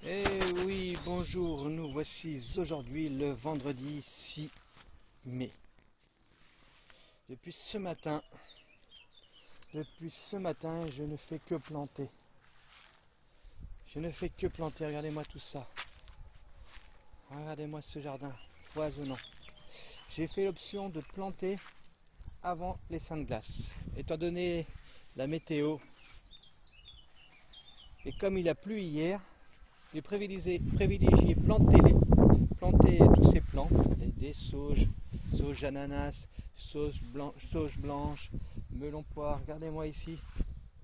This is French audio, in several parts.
Eh oui, bonjour, nous voici aujourd'hui le vendredi 6 mai. Depuis ce matin, je ne fais que planter. Regardez-moi tout ça. Regardez-moi ce jardin foisonnant. J'ai fait l'option de planter avant les seins de glace. Étant donné la météo, et comme il a plu hier, j'ai privilégié planter tous ces plants, des sauges, sauge ananas, sauge blanche, melon poire. Regardez-moi ici,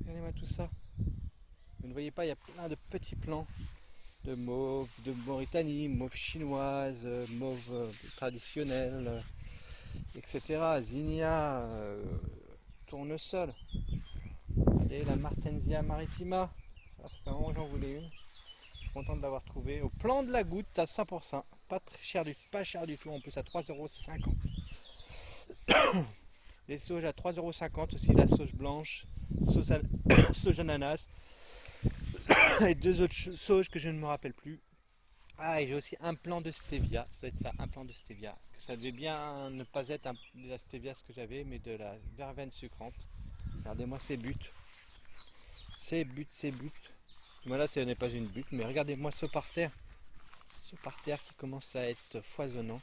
regardez-moi tout ça. Vous ne voyez pas, il y a plein de petits plants de mauve, de Mauritanie, mauve chinoise, mauve traditionnelle, etc. Zinnia, tournesol. Regardez la Martensia maritima, ça fait un moment que j'en voulais une. Content de l'avoir trouvé au plan de la goutte à 100%, pas cher du tout, en plus à 3,50 €. Les sauges à 3,50 € aussi, la sauge blanche, sauge ananas et deux autres sauges que je ne me rappelle plus. Ah, et j'ai aussi un plant de stevia, ça doit être ça, un plant de stevia. Ça devait bien ne pas être de la stevia ce que j'avais, mais de la verveine sucrante. Regardez-moi ces buts. Voilà, ce n'est pas une butte, mais regardez-moi ce parterre. Ce parterre qui commence à être foisonnant,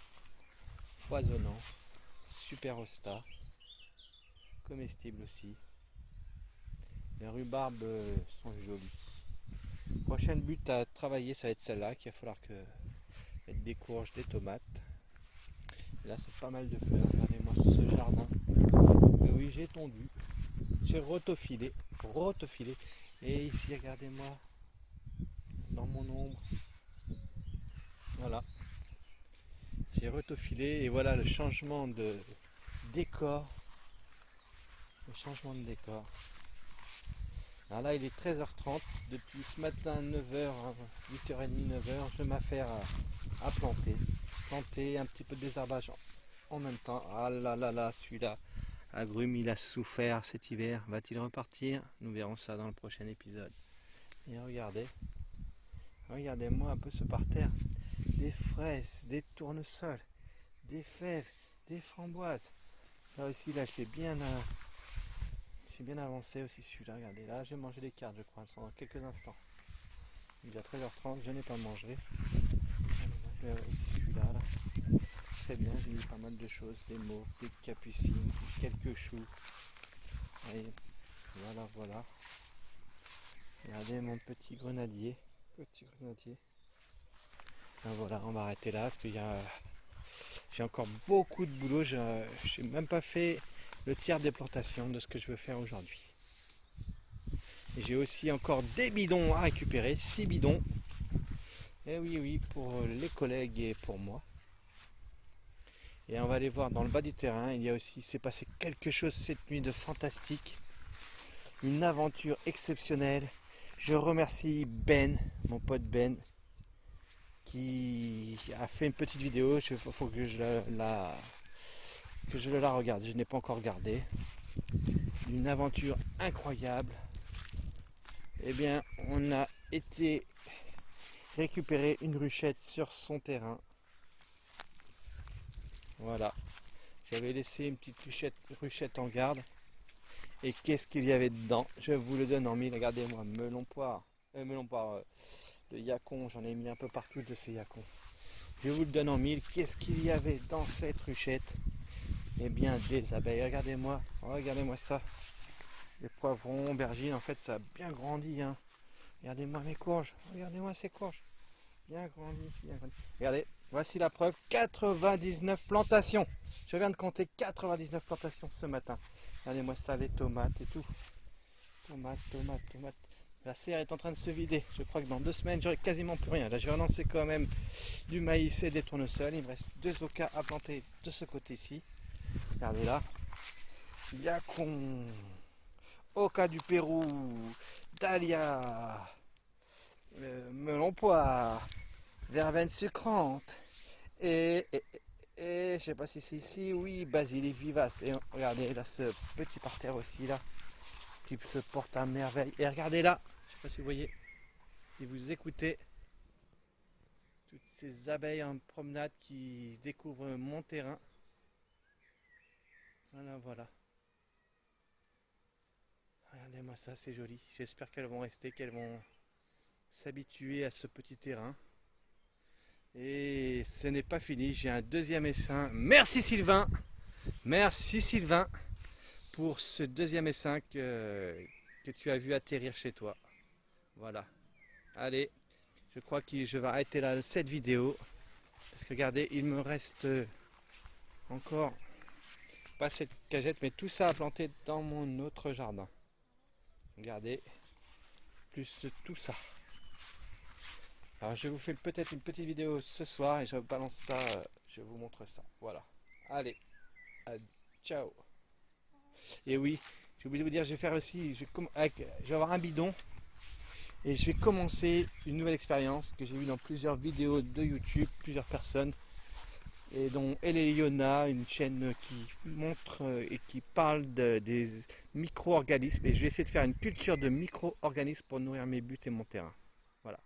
super hosta, comestible aussi. Les rhubarbes sont jolies. Prochaine butte à travailler, ça va être celle-là, qu'il va falloir mettre des courges, des tomates. Et là, c'est pas mal de fleurs. Regardez-moi ce jardin. Et oui, j'ai tondu, j'ai rotofilé. Et ici, regardez-moi, dans mon ombre, voilà, j'ai rotofilé et voilà le changement de décor. Alors là, il est 13h30. Depuis ce matin, 9h, 8h30, 9h, je m'affaire à planter. Planter un petit peu de désherbage en même temps. Ah là là là, celui-là, agrume, il a souffert cet hiver. Va-t-il repartir? Nous verrons ça dans le prochain épisode. Et regardez-moi un peu ce parterre. Des fraises, des tournesols, des fèves, des framboises. Là aussi, là, j'ai bien avancé aussi celui-là. Regardez, là, j'ai mangé les cartes, je crois, dans quelques instants. Il est à 13h30, je n'ai pas mangé. Je vais aussi celui-là. Là. Très bien, j'ai mis pas mal de choses, des mauves, des capucines, quelques choux. Et voilà. Regardez mon petit grenadier. Ben voilà, on va arrêter là parce qu'il y a... J'ai encore beaucoup de boulot. Je n'ai même pas fait le tiers des plantations de ce que je veux faire aujourd'hui. Et j'ai aussi encore des bidons à récupérer, 6 bidons. Et oui, pour les collègues et pour moi. Et on va aller voir dans le bas du terrain. S'est passé quelque chose cette nuit de fantastique. Une aventure exceptionnelle. Je remercie Ben, mon pote Ben, qui a fait une petite vidéo. Il faut que je la regarde. Je n'ai pas encore regardé. Une aventure incroyable. Eh bien, on a été récupérer une ruchette sur son terrain. Voilà. J'avais laissé une petite ruchette en garde. Et qu'est-ce qu'il y avait dedans? Je vous le donne en mille. Regardez-moi, de yacon. J'en ai mis un peu partout de ces yacons. Je vous le donne en mille. Qu'est-ce qu'il y avait dans cette ruchette? Eh bien, des abeilles. Regardez-moi ça. Les poivrons, aubergines, en fait, ça a bien grandi. Hein. Regardez-moi mes courges. Regardez-moi ces courges. Bien grandi. Regardez, voici la preuve. 99 plantations. Je viens de compter 99 plantations ce matin. Regardez-moi ça, les tomates et tout. Tomates. La serre est en train de se vider. Je crois que dans 2 semaines, j'aurai quasiment plus rien. Là, je vais relancer quand même du maïs et des tournesols. Il me reste 2 ocas à planter de ce côté-ci. Regardez là. Yacon. Oca du Pérou. Dahlia. Melon poire. Verveine sucrante. Et je sais pas si c'est ici. Oui, basilic vivace. Et regardez là ce petit parterre aussi là. Qui se porte à merveille. Et regardez là. Je sais pas si vous voyez. Si vous écoutez. ces abeilles en promenade qui découvrent mon terrain. Voilà, voilà. Regardez-moi ça, c'est joli. J'espère qu'elles vont rester, qu'elles vont s'habituer à ce petit terrain. Et ce n'est pas fini, j'ai un deuxième essaim. Merci Sylvain! Merci Sylvain pour ce deuxième essaim que tu as vu atterrir chez toi. Voilà. Allez, je crois que je vais arrêter là cette vidéo. Parce que regardez, il me reste encore, pas cette cagette, mais tout ça à planter dans mon autre jardin. Regardez, plus tout ça. Alors je vous fais peut-être une petite vidéo ce soir et je vous balance ça, je vous montre ça. Voilà. Allez, ciao. Et oui, j'ai oublié de vous dire, je vais faire aussi, je vais avoir un bidon et je vais commencer une nouvelle expérience que j'ai vue dans plusieurs vidéos de YouTube, plusieurs personnes, et dont Eleona, une chaîne qui montre et qui parle des micro-organismes. Et je vais essayer de faire une culture de micro-organismes pour nourrir mes buts et mon terrain. Voilà.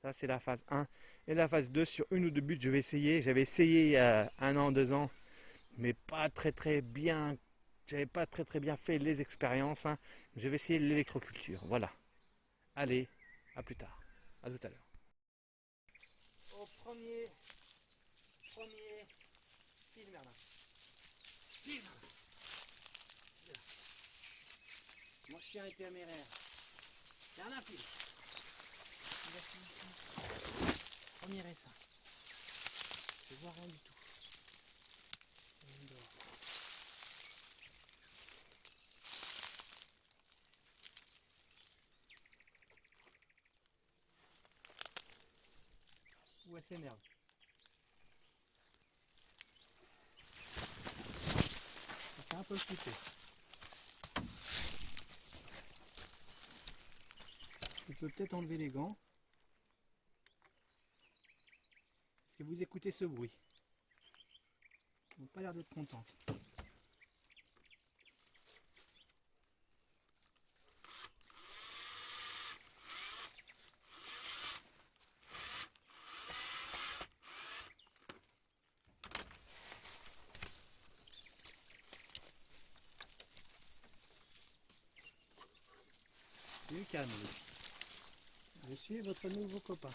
Ça c'est la phase 1. Et la phase 2, sur une ou deux buts, je vais essayer. J'avais essayé il y a 1 an, 2 ans, mais pas très bien. J'avais pas très bien fait les expériences. Je vais essayer l'électroculture. Voilà. Allez, à plus tard. À tout à l'heure. Au premier fil, Merlin. Fil, Merlin. Mon chien est téméraire. Merlin, file. Voici ici. Premier essaim. Je vois rien du tout. Où elle s'énerve. Ça fait un peu flipper. Je peux peut-être enlever les gants. Est-ce que vous écoutez ce bruit? Ils n'ont pas l'air d'être contents. Du calme. Je suis votre nouveau copain.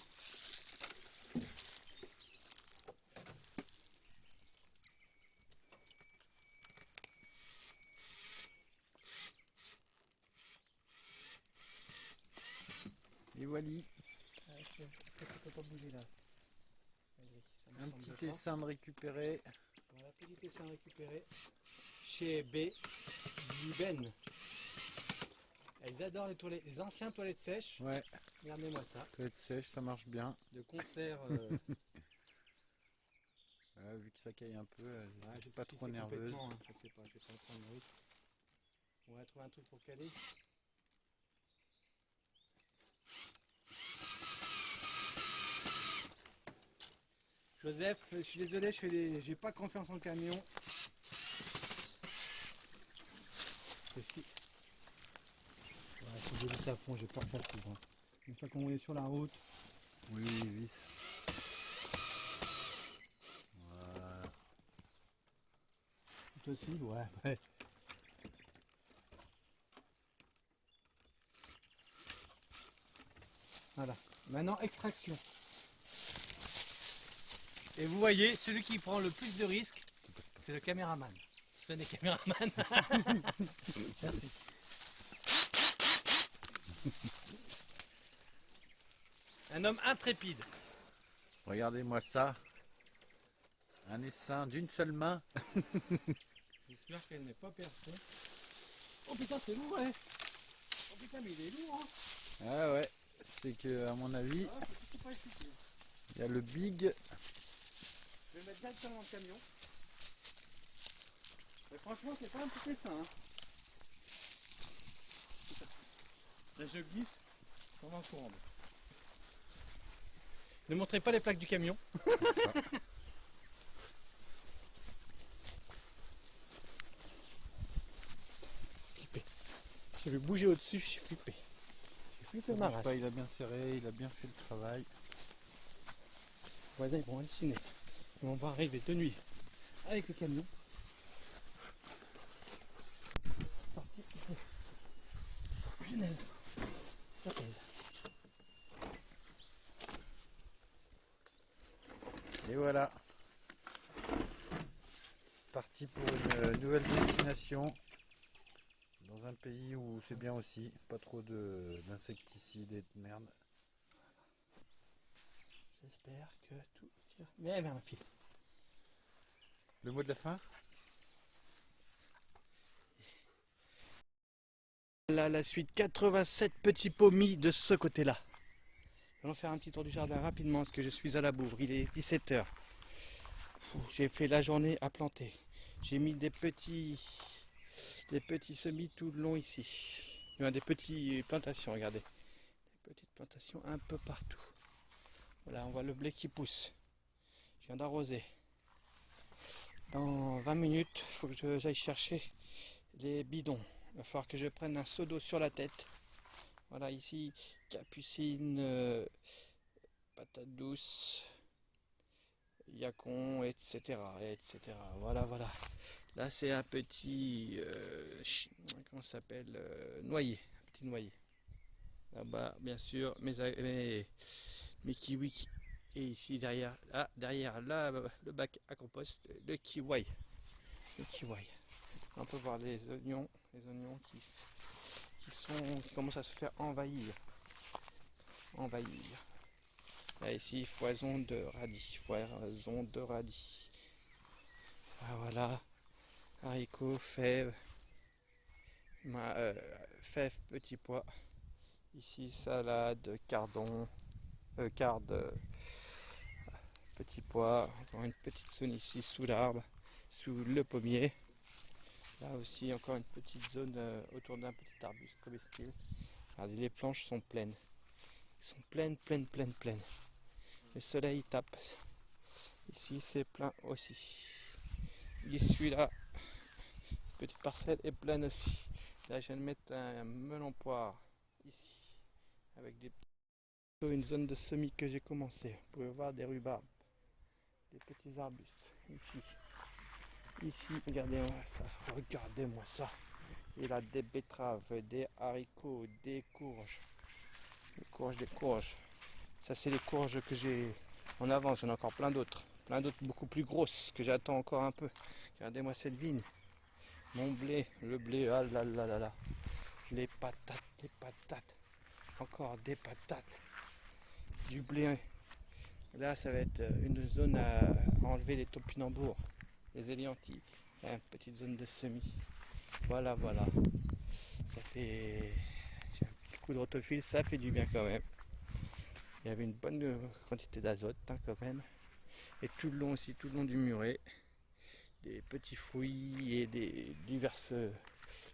Et voilà, Est-ce que ça peut pas bouger là? un petit essaim de récupérer. Voilà, petit essaim récupéré chez B. Ben. Elles adorent les toilettes, les anciens toilettes sèches. Ouais, Regardez-moi ça. toilette sèche, ça marche bien. De concert. Vu que ça caille un peu, elle Ouais, n'est pas trop nerveuse. Hein. Je sais pas, je vais pas prendre le risque. On va trouver un truc pour caler. Joseph, je suis désolé, j'ai pas confiance en le camion. Si. Ouais, si je laisse à fond, j'ai peur que ça couvre. Hein. Une fois qu'on est sur la route. Oui, vis. Voilà. Tout aussi, ouais. Voilà. Maintenant, extraction. Et vous voyez, celui qui prend le plus de risques, c'est le caméraman. Tenez, caméraman. Merci. Un homme intrépide. Regardez-moi ça. Un essaim d'une seule main. J'espère qu'elle n'est pas percée. Oh putain, c'est lourd, ouais. Oh putain, mais il est lourd, hein. Ah ouais, c'est que à mon avis, Ah, c'est pas efficace. il y a le big. Je vais le mettre directement dans le camion. Mais franchement, c'est pas un petit essaim. Hein. Là, je glisse comme un courant. Ne montrez pas les plaques du camion. Flippé. Je vais bouger au-dessus, j'ai flippé. J'ai flippé ma race. Il a bien serré, il a bien fait le travail. Les voisins ils vont halluciner. Et on va arriver de nuit avec le camion. Sorti ici. Genèse. Ça pèse. Et voilà. Parti pour une nouvelle destination. Dans un pays où c'est bien aussi. Pas trop d'insecticides et de merde. J'espère que tout tire bien vers un fil. Le mot de la fin? Là, la suite, 87 petits pommis de ce côté-là. Allons faire un petit tour du jardin rapidement parce que je suis à la bourre. Il est 17h. J'ai fait la journée à planter. J'ai mis des petits semis tout le long ici. Des petites plantations, regardez. Des petites plantations un peu partout. Voilà, on voit le blé qui pousse. Je viens d'arroser. Dans 20 minutes, il faut que j'aille chercher les bidons. Il va falloir que je prenne un seau d'eau sur la tête. Voilà, ici, capucine, patate douce, yacon, etc. etc. Voilà, voilà. Là, c'est un petit, comment ça s'appelle, noyer, un petit noyer. Là-bas, bien sûr, mes kiwis. Et ici, derrière, là, le bac à compost, le kiwi. Le kiwi. On peut voir les oignons qui commencent à se faire envahir. Là ici, foison de radis. Ah, voilà, haricots, fèves, fèves, petits pois. Ici, salade, carde, petits pois. Encore une petite zone ici sous l'arbre, sous le pommier. Là aussi, encore une petite zone autour d'un petit arbuste comestible. Regardez, les planches sont pleines. Elles sont pleines. Le soleil tape. Ici, c'est plein aussi. Ici, là, cette petite parcelle est pleine aussi. Là, je viens de mettre un melon poire ici. Avec une zone de semis que j'ai commencé. Vous pouvez voir des rhubarbes. Des petits arbustes. Ici, regardez-moi ça. Il a des betteraves, des haricots, des courges. Des courges. Ça, c'est les courges que j'ai en avance. J'en ai encore plein d'autres. Beaucoup plus grosses que j'attends encore un peu. Regardez-moi cette vigne. Mon blé, le blé, ah là là là là. Les patates. Encore des patates. Du blé. Là, ça va être une zone à enlever les topinambours. Les éliantis, une petite zone de semis. Voilà. Ça fait. J'ai un petit coup de rotophile, ça fait du bien quand même. Il y avait une bonne quantité d'azote quand même. Et tout le long du muret, des petits fruits et des divers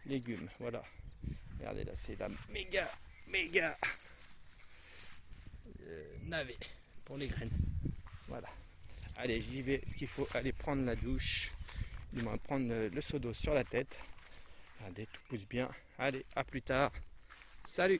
légumes. Voilà. Regardez là, c'est la méga navet pour les graines. Voilà. Allez, j'y vais. Ce qu'il faut aller prendre la douche. Du moins prendre le seau d'eau sur la tête. Regardez, tout pousse bien. Allez, à plus tard. Salut!